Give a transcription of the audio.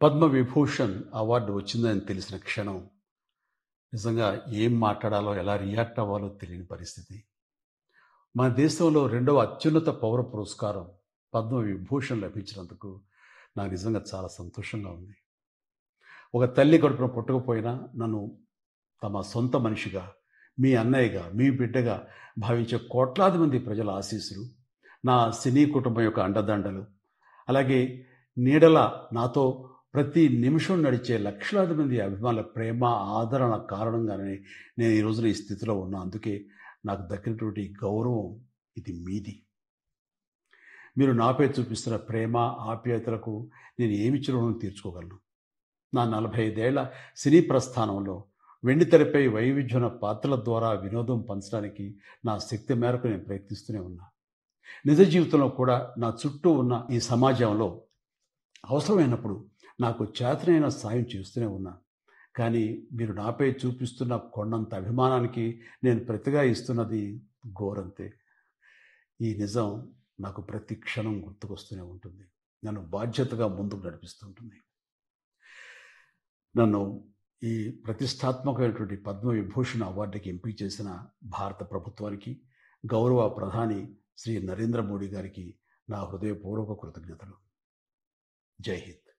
Padma Vibhushan award వచ్చిందని తెలిసిన క్షణం నిజంగా ఏం మాట్లాడాలో, ఎలా రియాక్ట్ అవ్వాలో తెలియని పరిస్థితి. మన దేశంలో రెండవ అత్యున్నత పౌర పురస్కారం పద్మవిభూషణ్ లభించినందుకు నాకు నిజంగా చాలా సంతోషంగా ఉంది. ఒక తల్లి కడుపున పుట్టకపోయినా నన్ను తమ సొంత మనిషిగా, మీ అన్నయ్యగా, మీ బిడ్డగా భావించే కోట్లాది మంది ప్రజల ఆశీస్సులు, నా సినీ కుటుంబం యొక్క అండదండలు, అలాగే నీడల నాతో ప్రతి నిమిషం నడిచే లక్షలాది మంది అభిమానుల ప్రేమ, ఆదరణ కారణంగానే నేను ఈ రోజున ఈ స్థితిలో ఉన్నా. అందుకే నాకు దక్కినటువంటి ఈ గౌరవం ఇది మీది. మీరు నాపై చూపిస్తున్న ప్రేమ, ఆప్యాయతలకు నేను ఏమిచ్చి రుణం తీర్చుకోగలను? నా 45 ఏళ్ల సినీ ప్రస్థానంలో వెండితెరపై వైవిధ్యమైన పాత్రల ద్వారా వినోదం పంచడానికి నా శక్తి మేరకు నేను ప్రయత్నిస్తూనే ఉన్నా. నిజ జీవితంలో కూడా నా చుట్టూ ఉన్న ఈ సమాజంలో అవసరమైనప్పుడు నాకు చేతనైన సాయం చేస్తూనే ఉన్నా. కానీ మీరు నాపై చూపిస్తున్న కొండంత అభిమానానికి నేను ప్రతిగా ఇస్తున్నది గోరంతే. ఈ నిజం నాకు ప్రతి క్షణం గుర్తుకొస్తూనే ఉంటుంది. నన్ను బాధ్యతగా ముందుకు నడిపిస్తుంటుంది. నన్ను ఈ ప్రతిష్టాత్మకమైనటువంటి పద్మవిభూషణ్ అవార్డుకి ఎంపిక చేసిన భారత ప్రభుత్వానికి, గౌరవ ప్రధాని శ్రీ నరేంద్ర మోడీ గారికి నా హృదయపూర్వక కృతజ్ఞతలు. జై హింద్.